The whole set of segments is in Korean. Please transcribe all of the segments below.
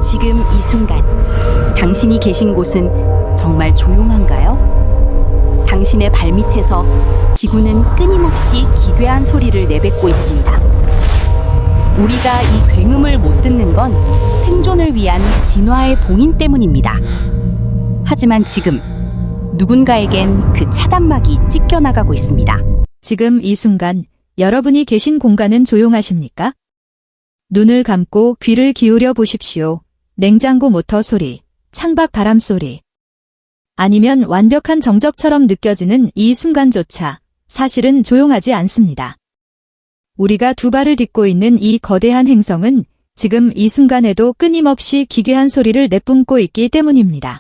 지금 이 순간 당신이 계신 곳은 정말 조용한가요? 당신의 발밑에서 지구는 끊임없이 기괴한 소리를 내뱉고 있습니다. 우리가 이 굉음을 못 듣는 건 생존을 위한 진화의 봉인 때문입니다. 하지만 지금 누군가에겐 그 차단막이 찢겨나가고 있습니다. 지금 이 순간 여러분이 계신 공간은 조용하십니까? 눈을 감고 귀를 기울여 보십시오. 냉장고 모터 소리, 창밖 바람 소리. 아니면 완벽한 정적처럼 느껴지는 이 순간조차 사실은 조용하지 않습니다. 우리가 두 발을 딛고 있는 이 거대한 행성은 지금 이 순간에도 끊임없이 기괴한 소리를 내뿜고 있기 때문입니다.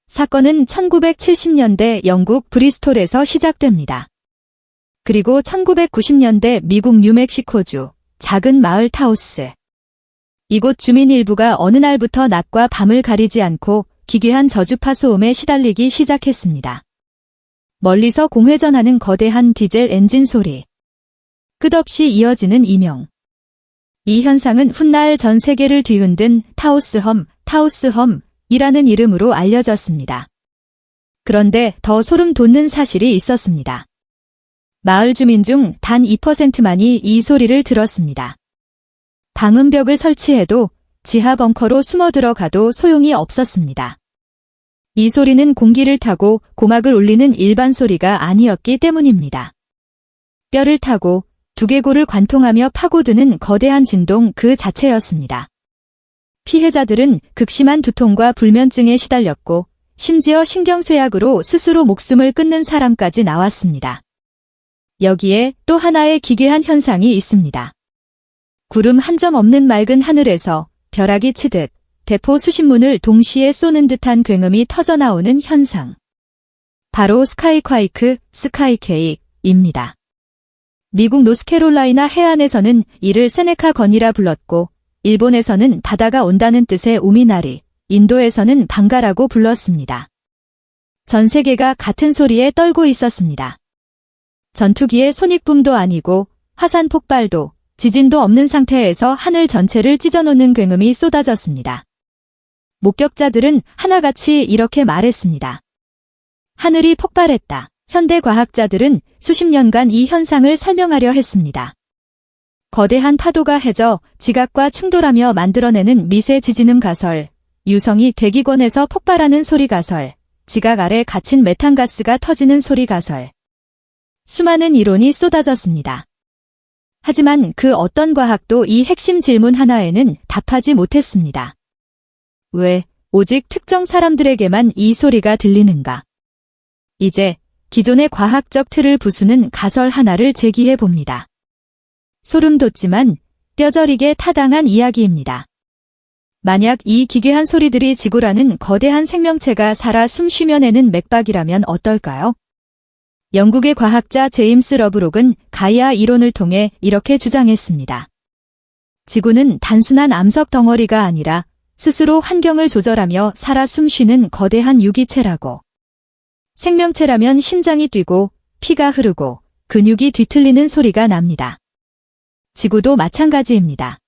사건은 1970년대 영국 브리스톨에서 시작됩니다. 그리고 1990년대 미국 뉴멕시코주 작은 마을 타우스. 이곳 주민 일부가 어느 날부터 낮과 밤을 가리지 않고 기괴한 저주파 소음에 시달리기 시작했습니다. 멀리서 공회전하는 거대한 디젤 엔진 소리. 끝없이 이어지는 이명. 이 현상은 훗날 전 세계를 뒤흔든 타우스험이라는 이름으로 알려졌습니다. 그런데 더 소름 돋는 사실이 있었습니다. 마을 주민 중 단 2%만이 이 소리를 들었습니다. 방음벽을 설치해도 지하 벙커로 숨어 들어가도 소용이 없었습니다. 이 소리는 공기를 타고 고막을 울리는 일반 소리가 아니었기 때문입니다. 뼈를 타고 두개골을 관통하며 파고드는 거대한 진동 그 자체였습니다. 피해자들은 극심한 두통과 불면증에 시달렸고 심지어 신경쇠약으로 스스로 목숨을 끊는 사람까지 나왔습니다. 여기에 또 하나의 기괴한 현상이 있습니다. 구름 한 점 없는 맑은 하늘에서 벼락이 치듯 대포 수십 문을 동시에 쏘는 듯한 굉음이 터져나오는 현상. 바로 스카이퀘이크입니다. 미국 노스캐롤라이나 해안에서는 이를 세네카 건이라 불렀고 일본에서는 바다가 온다는 뜻의 우미나리, 인도에서는 방가라고 불렀습니다. 전 세계가 같은 소리에 떨고 있었습니다. 전투기의 손익붐도 아니고 화산 폭발도 지진도 없는 상태에서 하늘 전체를 찢어놓는 굉음이 쏟아졌습니다. 목격자들은 하나같이 이렇게 말했습니다. 하늘이 폭발했다. 현대 과학자들은 수십 년간 이 현상을 설명하려 했습니다. 거대한 파도가 해저 지각과 충돌하며 만들어내는 미세 지진음 가설, 유성이 대기권에서 폭발하는 소리 가설, 지각 아래 갇힌 메탄가스가 터지는 소리 가설. 수많은 이론이 쏟아졌습니다. 하지만 그 어떤 과학도 이 핵심 질문 하나에는 답하지 못했습니다. 왜 오직 특정 사람들에게만 이 소리가 들리는가? 이제 기존의 과학적 틀을 부수는 가설 하나를 제기해 봅니다. 소름 돋지만 뼈저리게 타당한 이야기입니다. 만약 이 기괴한 소리들이 지구라는 거대한 생명체가 살아 숨쉬며 내는 맥박이라면 어떨까요? 영국의 과학자 제임스 러브록은 가이아 이론을 통해 이렇게 주장했습니다. 지구는 단순한 암석 덩어리가 아니라 스스로 환경을 조절하며 살아 숨쉬는 거대한 유기체라고. 생명체라면 심장이 뛰고 피가 흐르고 근육이 뒤틀리는 소리가 납니다. 지구도 마찬가지입니다.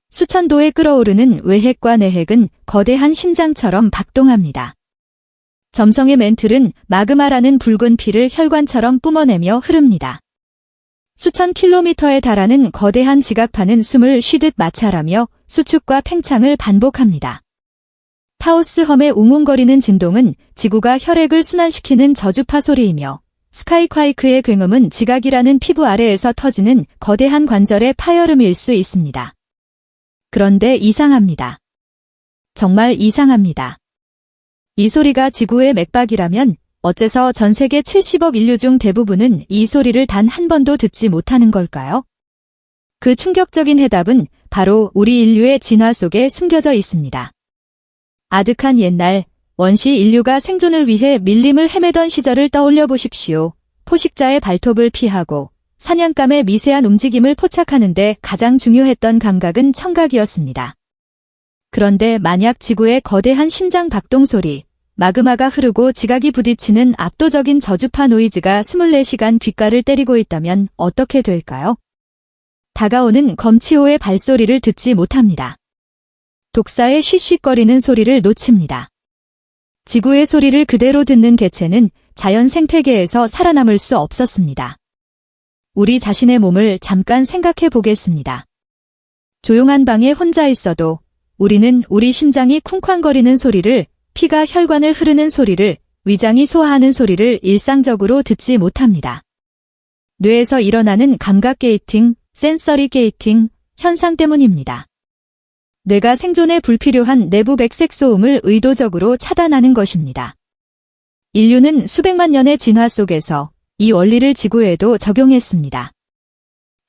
수천 도에 끓어오르는 외핵과 내핵은 거대한 심장처럼 박동합니다. 점성의 멘틀은 마그마라는 붉은 피를 혈관처럼 뿜어내며 흐릅니다. 수천 킬로미터에 달하는 거대한 지각파는 숨을 쉬듯 마찰하며 수축과 팽창을 반복합니다. 타우스험의 웅웅거리는 진동은 지구가 혈액을 순환시키는 저주파 소리이며 스카이콰이크의 굉음은 지각이라는 피부 아래에서 터지는 거대한 관절의 파열음일 수 있습니다. 그런데 이상합니다. 정말 이상합니다. 이 소리가 지구의 맥박이라면 어째서 전 세계 70억 인류 중 대부분은 이 소리를 단 한 번도 듣지 못하는 걸까요? 그 충격적인 해답은 바로 우리 인류의 진화 속에 숨겨져 있습니다. 아득한 옛날, 원시 인류가 생존을 위해 밀림을 헤매던 시절을 떠올려 보십시오. 포식자의 발톱을 피하고 사냥감의 미세한 움직임을 포착하는데 가장 중요했던 감각은 청각이었습니다. 그런데 만약 지구의 거대한 심장 박동 소리, 마그마가 흐르고 지각이 부딪히는 압도적인 저주파 노이즈가 24시간 귓가를 때리고 있다면 어떻게 될까요? 다가오는 검치호의 발소리를 듣지 못합니다. 독사의 쉬쉬거리는 소리를 놓칩니다. 지구의 소리를 그대로 듣는 개체는 자연 생태계에서 살아남을 수 없었습니다. 우리 자신의 몸을 잠깐 생각해 보겠습니다. 조용한 방에 혼자 있어도 우리는 우리 심장이 쿵쾅거리는 소리를, 피가 혈관을 흐르는 소리를, 위장이 소화하는 소리를 일상적으로 듣지 못합니다. 뇌에서 일어나는 감각 게이팅, 센서리 게이팅 현상 때문입니다. 뇌가 생존에 불필요한 내부 백색 소음을 의도적으로 차단하는 것입니다. 인류는 수백만 년의 진화 속에서 이 원리를 지구에도 적용했습니다.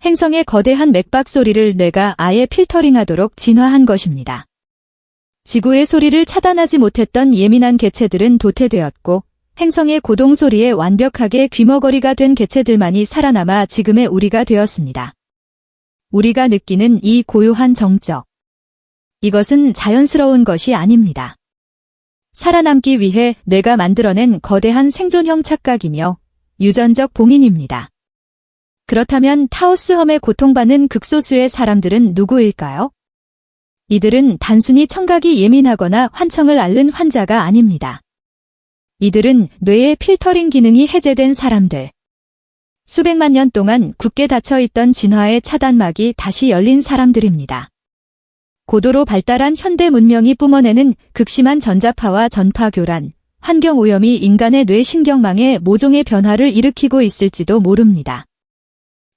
행성의 거대한 맥박 소리를 뇌가 아예 필터링하도록 진화한 것입니다. 지구의 소리를 차단하지 못했던 예민한 개체들은 도태되었고, 행성의 고동 소리에 완벽하게 귀머거리가 된 개체들만이 살아남아 지금의 우리가 되었습니다. 우리가 느끼는 이 고요한 정적. 이것은 자연스러운 것이 아닙니다. 살아남기 위해 뇌가 만들어낸 거대한 생존형 착각이며 유전적 봉인입니다. 그렇다면 타오스험에 고통받는 극소수의 사람들은 누구일까요? 이들은 단순히 청각이 예민하거나 환청을 앓는 환자가 아닙니다. 이들은 뇌의 필터링 기능이 해제된 사람들. 수백만 년 동안 굳게 닫혀있던 진화의 차단막이 다시 열린 사람들입니다. 고도로 발달한 현대 문명이 뿜어내는 극심한 전자파와 전파 교란, 환경 오염이 인간의 뇌신경망에 모종의 변화를 일으키고 있을지도 모릅니다.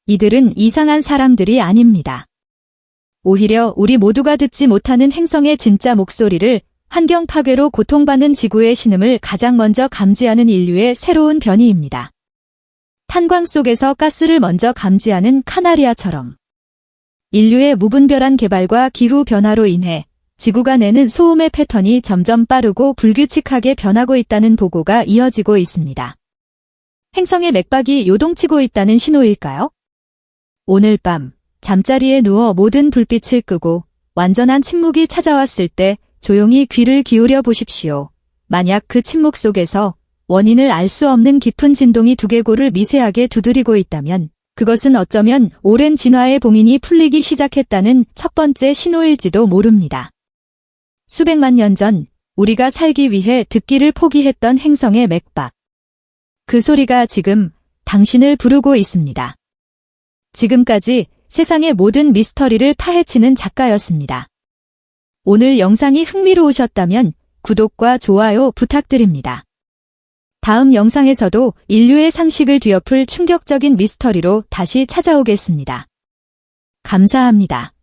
이들은 이상한 사람들이 아닙니다. 오히려 우리 모두가 듣지 못하는 행성의 진짜 목소리를, 환경 파괴로 고통받는 지구의 신음을 가장 먼저 감지하는 인류의 새로운 변이입니다. 탄광 속에서 가스를 먼저 감지하는 카나리아처럼. 인류의 무분별한 개발과 기후 변화로 인해 지구가 내는 소음의 패턴이 점점 빠르고 불규칙하게 변하고 있다는 보고가 이어지고 있습니다. 행성의 맥박이 요동치고 있다는 신호일까요? 오늘 밤 잠자리에 누워 모든 불빛을 끄고 완전한 침묵이 찾아왔을 때 조용히 귀를 기울여 보십시오. 만약 그 침묵 속에서 원인을 알 수 없는 깊은 진동이 두개골을 미세하게 두드리고 있다면 그것은 어쩌면 오랜 진화의 봉인이 풀리기 시작했다는 첫 번째 신호일지도 모릅니다. 수백만 년 전 우리가 살기 위해 듣기를 포기했던 행성의 맥박. 그 소리가 지금 당신을 부르고 있습니다. 지금까지 세상의 모든 미스터리를 파헤치는 작가였습니다. 오늘 영상이 흥미로우셨다면 구독과 좋아요 부탁드립니다. 다음 영상에서도 인류의 상식을 뒤엎을 충격적인 미스터리로 다시 찾아오겠습니다. 감사합니다.